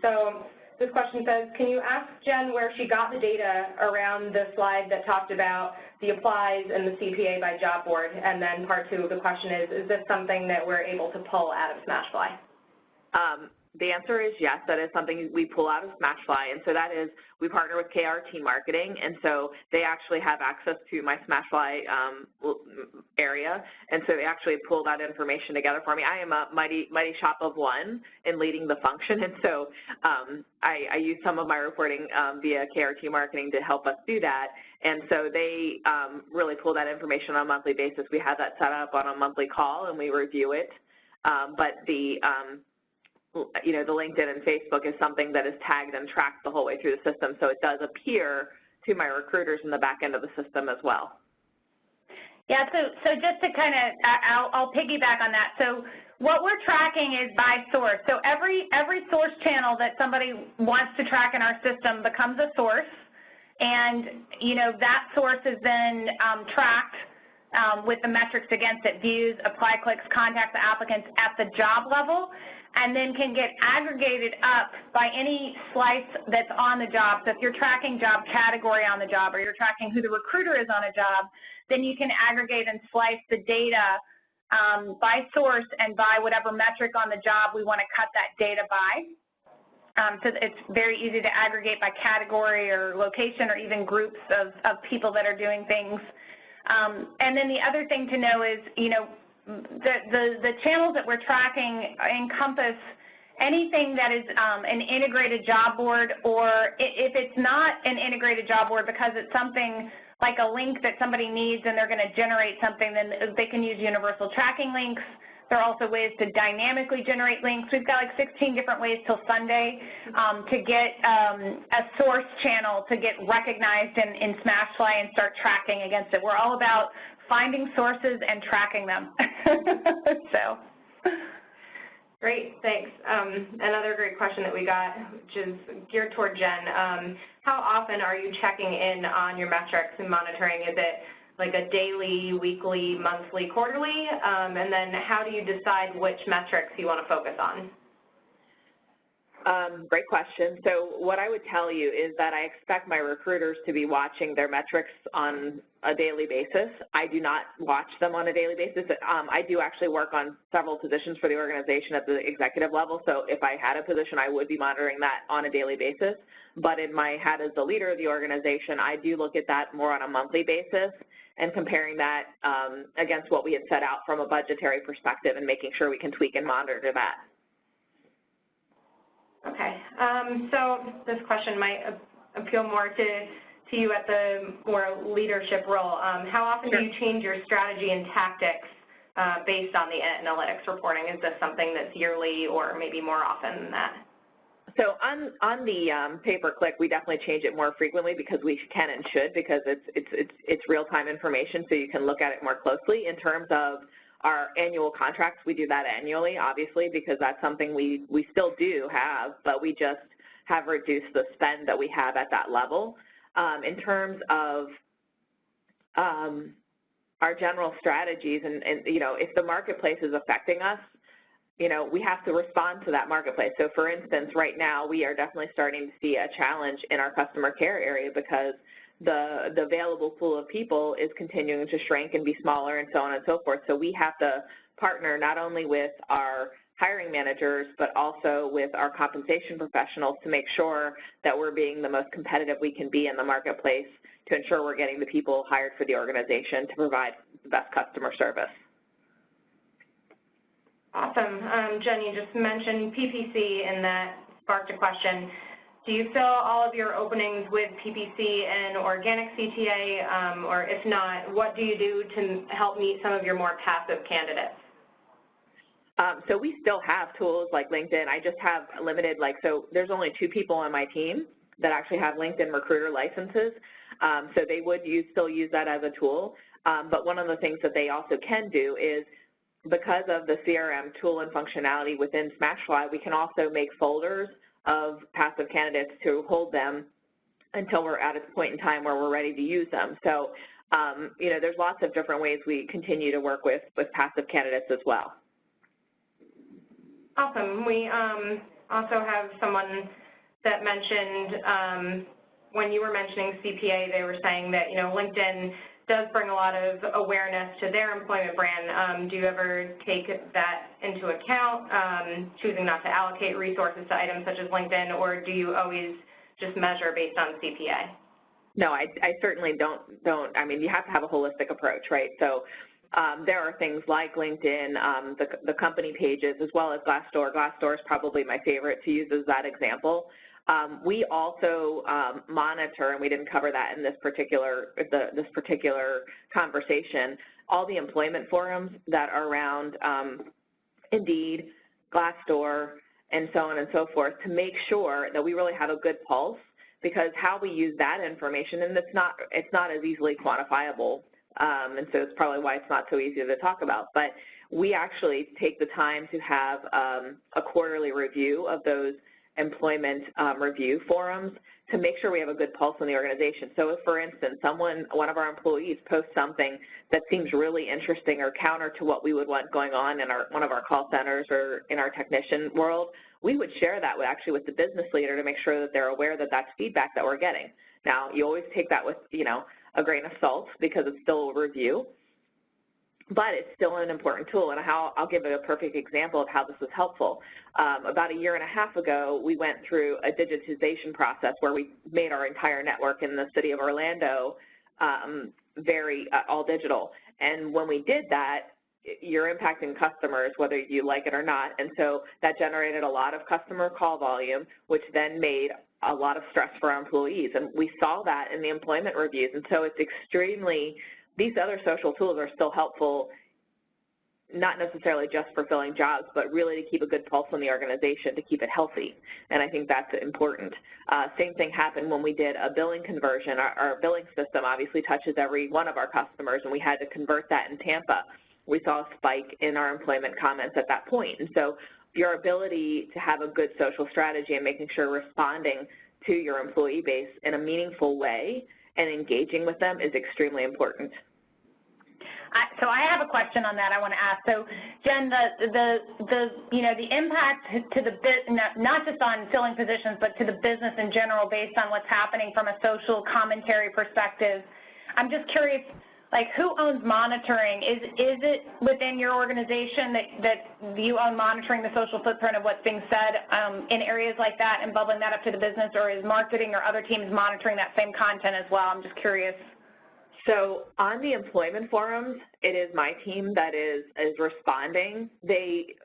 So this question says, can you ask Jen where she got the data around the slide that talked about the applies and the CPA by job board? And then part two of the question is this something that we're able to pull out of Smashfly? The answer is yes, that is something we pull out of Smashfly, and so that is, we partner with KRT Marketing, and so they actually have access to my Smashfly area, and so they actually pull that information together for me. I am a mighty shop of one in leading the function, and so I use some of my reporting via KRT Marketing to help us do that, and so they really pull that information on a monthly basis. We have that set up on a monthly call, and we review it, but the LinkedIn and Facebook is something that is tagged and tracked the whole way through the system, so it does appear to my recruiters in the back end of the system as well. Yeah, so just to kind of, I'll piggyback on that. So what we're tracking is by source. So every source channel that somebody wants to track in our system becomes a source, and that source is then tracked with the metrics against it: views, apply clicks, contacts, applicants at the job level, and then can get aggregated up by any slice that's on the job. So if you're tracking job category on the job, or you're tracking who the recruiter is on a job, then you can aggregate and slice the data by source and by whatever metric on the job we want to cut that data by. So it's very easy to aggregate by category or location, or even groups of people that are doing things. And then the other thing to know is, the channels that we're tracking encompass anything that is an integrated job board, or if it's not an integrated job board because it's something like a link that somebody needs and they're going to generate something, then they can use universal tracking links. There are also ways to dynamically generate links. We've got like 16 different ways till Sunday to get a source channel to get recognized in Smashfly and start tracking against it. We're all about finding sources and tracking them. So. Great, thanks. Another great question that we got, which is geared toward Jen. How often are you checking in on your metrics and monitoring? Is it like a daily, weekly, monthly, quarterly? And then how do you decide which metrics you want to focus on? Great question. So what I would tell you is that I expect my recruiters to be watching their metrics on a daily basis. I do not watch them on a daily basis. I do actually work on several positions for the organization at the executive level, so if I had a position, I would be monitoring that on a daily basis. But in my hat as the leader of the organization, I do look at that more on a monthly basis and comparing that against what we had set out from a budgetary perspective and making sure we can tweak and monitor that. Okay, so this question might appeal more to you at the more leadership role. How often do you change your strategy and tactics based on the analytics reporting? Is this something that's yearly or maybe more often than that? So on the PayPerClick, we definitely change it more frequently because we can and should, because it's real-time information, so you can look at it more closely. In terms of our annual contracts, we do that annually, obviously, because that's something we still do have, but we just have reduced the spend that we have at that level. In terms of our general strategies, and if the marketplace is affecting us, we have to respond to that marketplace. So for instance, right now we are definitely starting to see a challenge in our customer care area because the available pool of people is continuing to shrink and be smaller and so on and so forth. So we have to partner not only with our hiring managers, but also with our compensation professionals to make sure that we're being the most competitive we can be in the marketplace to ensure we're getting the people hired for the organization to provide the best customer service. Awesome. Jen, you just mentioned PPC, and that sparked a question. Do you fill all of your openings with PPC and organic CTA, or if not, what do you do to help meet some of your more passive candidates? So we still have tools like LinkedIn. I just have limited, so there's only 2 people on my team that actually have LinkedIn recruiter licenses. So they would still use that as a tool. But one of the things that they also can do is, because of the CRM tool and functionality within Smashfly, we can also make folders of passive candidates to hold them until we're at a point in time where we're ready to use them. So, there's lots of different ways we continue to work with passive candidates as well. Awesome. We also have someone that mentioned, when you were mentioning CPA, they were saying that, LinkedIn does bring a lot of awareness to their employment brand. Do you ever take that into account, choosing not to allocate resources to items such as LinkedIn, or do you always just measure based on CPA? No, I certainly don't. I mean, you have to have a holistic approach, right? So there are things like LinkedIn, the company pages, as well as Glassdoor. Glassdoor is probably my favorite to use as that example. We also monitor, and we didn't cover that in this particular conversation, all the employment forums that are around Indeed, Glassdoor, and so on and so forth, to make sure that we really have a good pulse, because how we use that information, and it's not as easily quantifiable, and so it's probably why it's not so easy to talk about, but we actually take the time to have a quarterly review of those employment review forums to make sure we have a good pulse in the organization. So if, for instance, one of our employees posts something that seems really interesting or counter to what we would want going on in one of our call centers or in our technician world, we would share that with the business leader to make sure that they're aware that that's feedback that we're getting. Now, you always take that with, a grain of salt, because it's still a review, but it's still an important tool, and I'll give a perfect example of how this is helpful. About 1.5 years ago, we went through a digitization process where we made our entire network in the city of Orlando all digital. And when we did that, you're impacting customers whether you like it or not, and so that generated a lot of customer call volume, which then made a lot of stress for our employees, and we saw that in the employment reviews. And so it's these other social tools are still helpful, not necessarily just for filling jobs, but really to keep a good pulse on the organization, to keep it healthy. And I think that's important. Same thing happened when we did a billing conversion. Our billing system obviously touches every one of our customers, and we had to convert that in Tampa. We saw a spike in our employment comments at that point. And so your ability to have a good social strategy and making sure responding to your employee base in a meaningful way and engaging with them is extremely important. So I have a question on that I want to ask. So Jen, the impact to the not just on filling positions, but to the business in general, based on what's happening from a social commentary perspective. I'm just curious, like, who owns monitoring? Is it within your organization that you own monitoring the social footprint of what's being said in areas like that and bubbling that up to the business, or is marketing or other teams monitoring that same content as well? I'm just curious. So on the employment forums, it is my team that is responding.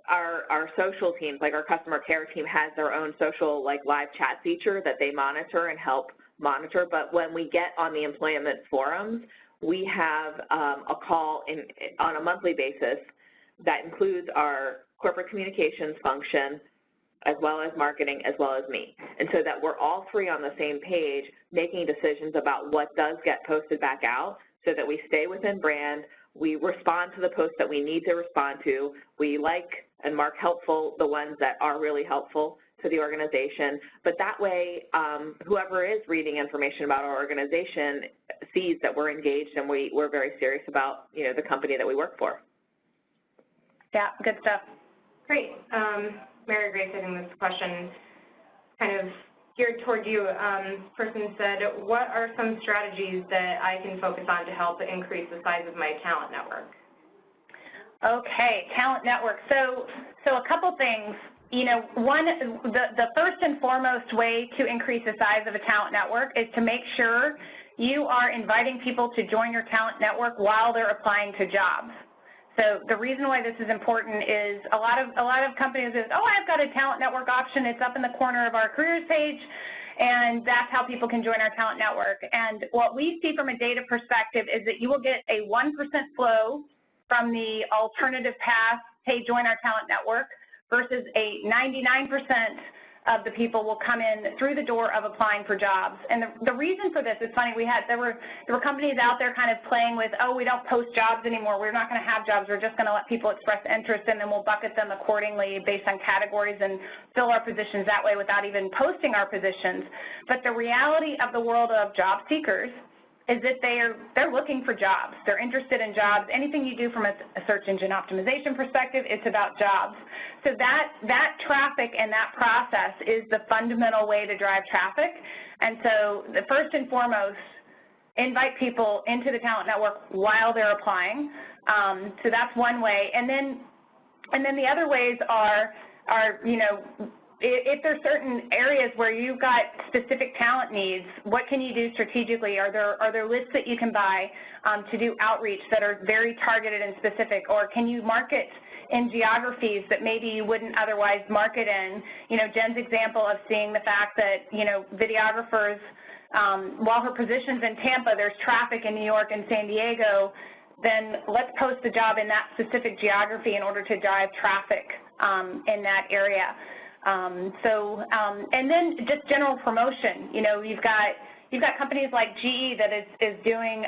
Our social teams, like our customer care team, has their own social live chat feature that they monitor and help monitor. But when we get on the employment forums, we have a call on a monthly basis that includes our corporate communications function, as well as marketing, as well as me. And so that we're all three on the same page making decisions about what does get posted back out so that we stay within brand, we respond to the posts that we need to respond to, we like and mark helpful the ones that are really helpful to the organization. But that way, whoever is reading information about our organization sees that we're engaged and we're very serious about, the company that we work for. Yeah, good stuff. Great. Mary Grace, I think this question kind of geared toward you. Person said, what are some strategies that I can focus on to help increase the size of my talent network? Okay, talent network. So a couple things. One, the first and foremost way to increase the size of a talent network is to make sure you are inviting people to join your talent network while they're applying to jobs. So the reason why this is important is a lot of companies say, oh, I've got a talent network option. It's up in the corner of our careers page, and that's how people can join our talent network. And what we see from a data perspective is that you will get a 1% flow from the alternative path, hey, join our talent network, versus a 99% of the people will come in through the door of applying for jobs. And the reason for this is funny. There were companies out there kind of playing with, oh, we don't post jobs anymore. We're not going to have jobs. We're just going to let people express interest, and then we'll bucket them accordingly based on categories and fill our positions that way without even posting our positions. But the reality of the world of job seekers is that they're looking for jobs. They're interested in jobs. Anything you do from a search engine optimization perspective, it's about jobs. So that traffic and that process is the fundamental way to drive traffic. And so the first and foremost, invite people into the talent network while they're applying. So that's one way. And then the other ways are if there's certain areas where you've got specific talent needs, what can you do strategically? Are there lists that you can buy to do outreach that are very targeted and specific? Or can you market in geographies that maybe you wouldn't otherwise market in? Jen's example of seeing the fact that, videographers, while her position's in Tampa, there's traffic in New York and San Diego, then let's post the job in that specific geography in order to drive traffic in that area. And then just general promotion. You've got companies like GE that is doing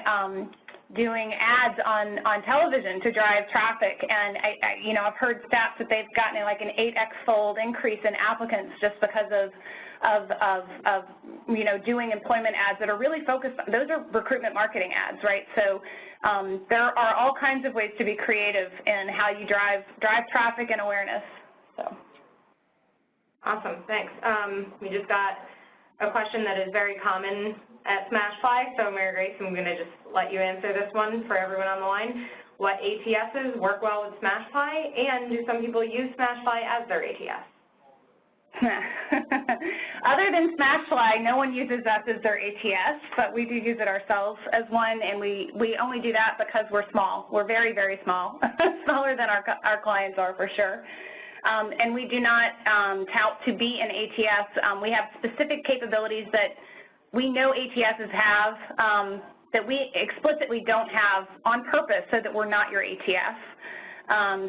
ads on television to drive traffic, and I've heard stats that they've gotten like an 8x-fold increase in applicants just because of doing employment ads that are really focused. Those are recruitment marketing ads, right? So there are all kinds of ways to be creative in how you drive traffic and awareness. So. Awesome, thanks. We just got a question that is very common at Smashfly, so Mary Grace, I'm going to just let you answer this one for everyone on the line. What ATSs work well with Smashfly, and do some people use Smashfly as their ATS? Other than Smashfly, no one uses us as their ATS, but we do use it ourselves as one, and we only do that because we're small. We're very, very small, smaller than our clients are for sure. And we do not tout to be an ATS. We have specific capabilities that we know ATSs have that we explicitly don't have on purpose so that we're not your ATS.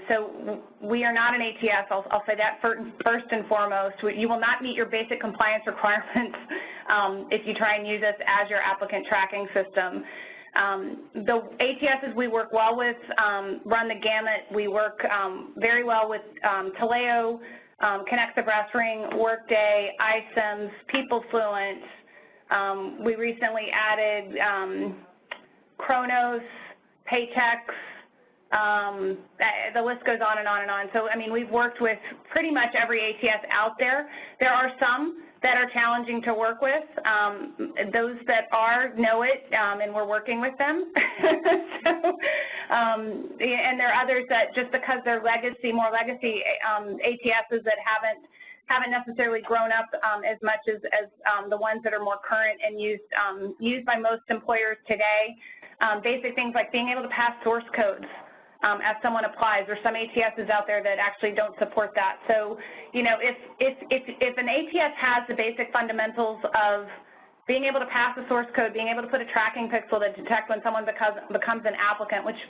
So we are not an ATS. I'll say that first and foremost. You will not meet your basic compliance requirements if you try and use us as your applicant tracking system. The ATSs we work well with run the gamut. We work very well with Taleo, Connect the Brass Ring, Workday, iCIMS, PeopleFluent. We recently added Kronos. paychecks, the list goes on and on and on. So, I mean, we've worked with pretty much every ATS out there. There are some that are challenging to work with. Those that know it, and we're working with them. So, and there are others that, just because they're more legacy ATSs that haven't necessarily grown up as much as the ones that are more current and used by most employers today. Basic things like being able to pass source codes as someone applies. There's some ATSs out there that actually don't support that. So, you know, if an ATS has the basic fundamentals of being able to pass a source code, being able to put a tracking pixel to detect when someone becomes an applicant, which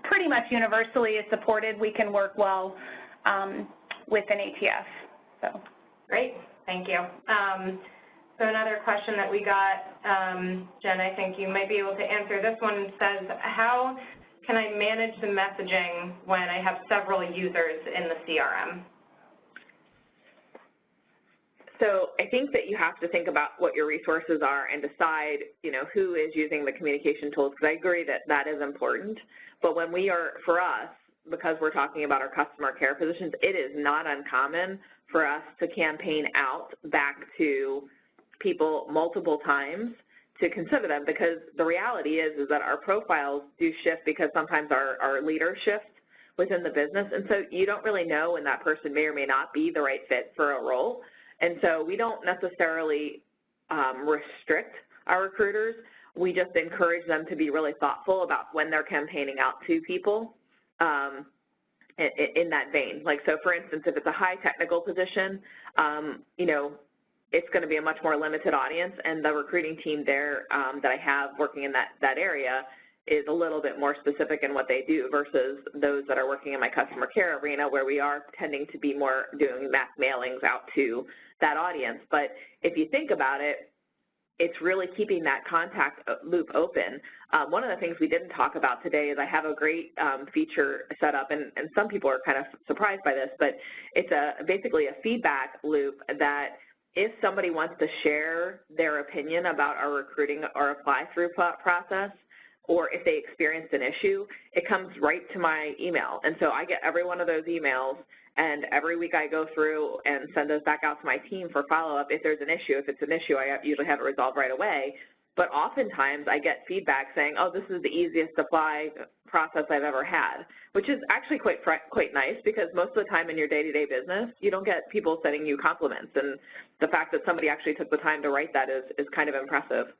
pretty much universally is supported, we can work well with an ATS. So. Great, thank you. So another question that we got, Jen, I think you might be able to answer. This one says, how can I manage the messaging when I have several users in the CRM? So I think that you have to think about what your resources are and decide, you know, who is using the communication tools, because I agree that that is important. But when for us, because we're talking about our customer care positions, it is not uncommon for us to campaign out back to people multiple times to consider them, because the reality is that our profiles do shift because sometimes our leader shifts within the business, and so you don't really know when that person may or may not be the right fit for a role. And so we don't necessarily restrict our recruiters. We just encourage them to be really thoughtful about when they're campaigning out to people in that vein. Like, so for instance, if it's a high technical position, you know, it's going to be a much more limited audience, and the recruiting team there that I have working in that area is a little bit more specific in what they do versus those that are working in my customer care arena, where we are tending to be more doing mass mailings out to that audience. But if you think about it, it's really keeping that contact loop open. One of the things we didn't talk about today is I have a great feature set up, and some people are kind of surprised by this, but it's basically a feedback loop that if somebody wants to share their opinion about our recruiting or apply through process, or if they experienced an issue, it comes right to my email. And so I get every one of those emails, and every week I go through and send those back out to my team for follow-up if there's an issue. If it's an issue, I usually have it resolved right away. But oftentimes I get feedback saying, oh, this is the easiest apply process I've ever had, which is actually quite nice, because most of the time in your day-to-day business, you don't get people sending you compliments. And the fact that somebody actually took the time to write that is kind of impressive.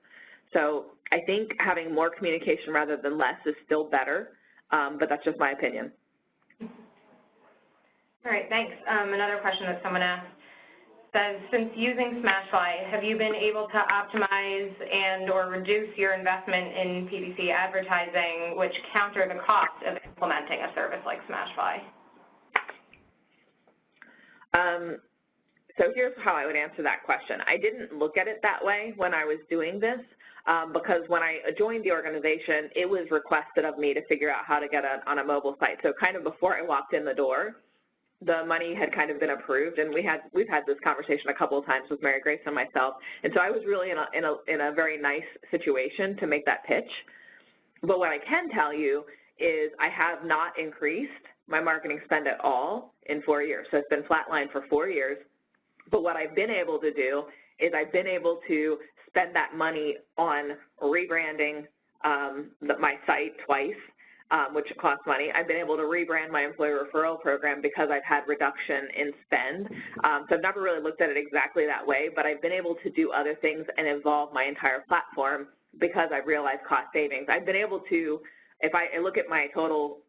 So I think having more communication rather than less is still better, but that's just my opinion. All right, thanks. Another question that someone asked says, since using Smashfly, have you been able to optimize and or reduce your investment in PPC advertising, which counter the cost of implementing a service like Smashfly? So here's how I would answer that question. I didn't look at it that way when I was doing this, because when I joined the organization, it was requested of me to figure out how to get on a mobile site. So kind of before I walked in the door, the money had kind of been approved, and we've had this conversation a couple of times with Mary Grace and myself, and so I was really in a very nice situation to make that pitch. But what I can tell you is I have not increased my marketing spend at all in 4 years. So it's been flatlined for 4 years. But what I've been able to do is I've been able to spend that money on rebranding my site twice, which costs money. I've been able to rebrand my employee referral program because I've had reduction in spend. So I've never really looked at it exactly that way, but I've been able to do other things and evolve my entire platform because I've realized cost savings. I've been able to, if I look at my total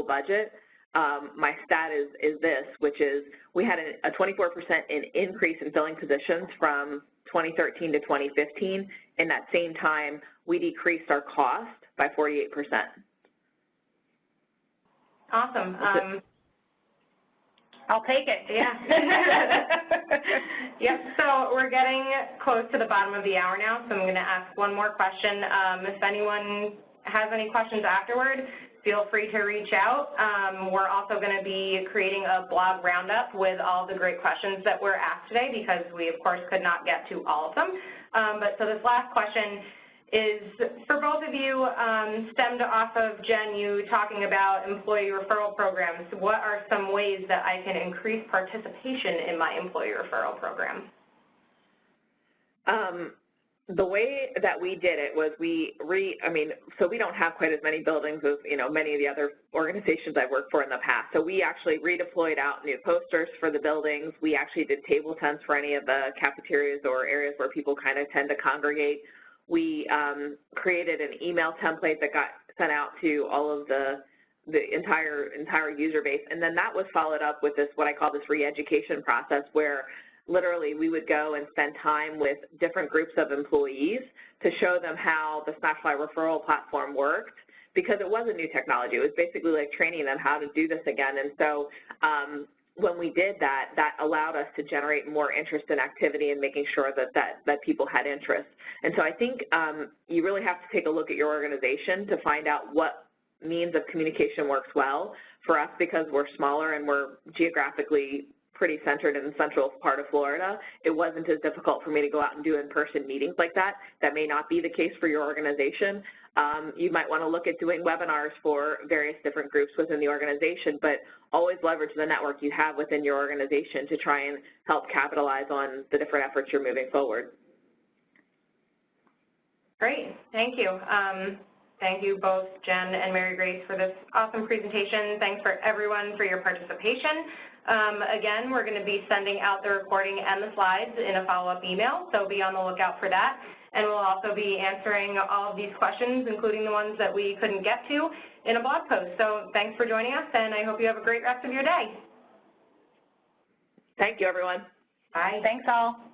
budget, my stat is this, which is we had a 24% increase in filling positions from 2013 to 2015. In that same time, we decreased our cost by 48%. Awesome. I'll take it. Yeah. Yep. So we're getting close to the bottom of the hour now, so I'm going to ask one more question. If anyone has any questions afterward, feel free to reach out. We're also going to be creating a blog roundup with all the great questions that were asked today, because we, of course, could not get to all of them. But so this last question is, for both of you, stemmed off of Jen, you talking about employee referral programs. What are some ways that I can increase participation in my employee referral program? The way that we did it was so we don't have quite as many buildings as, many of the other organizations I've worked for in the past. So we actually redeployed out new posters for the buildings. We actually did table tents for any of the cafeterias or areas where people kind of tend to congregate. We created an email template that got sent out to all of the entire user base. And then that was followed up with what I call this re-education process, where literally we would go and spend time with different groups of employees to show them how the Smashfly referral platform worked, because it was a new technology. It was basically like training them how to do this again. And so when we did that, that allowed us to generate more interest and activity and making sure that people had interest. And so I think you really have to take a look at your organization to find out what means of communication works well. For us, because we're smaller and we're geographically pretty centered in the central part of Florida, it wasn't as difficult for me to go out and do in-person meetings like that. That may not be the case for your organization. You might want to look at doing webinars for various different groups within the organization, but always leverage the network you have within your organization to try and help capitalize on the different efforts you're moving forward. Great, thank you. Thank you both, Jen and Mary Grace, for this awesome presentation. Thanks for everyone for your participation. Again, we're going to be sending out the recording and the slides in a follow-up email, so be on the lookout for that. And we'll also be answering all of these questions, including the ones that we couldn't get to, in a blog post. So thanks for joining us, and I hope you have a great rest of your day. Thank you, everyone. Bye. Thanks, all.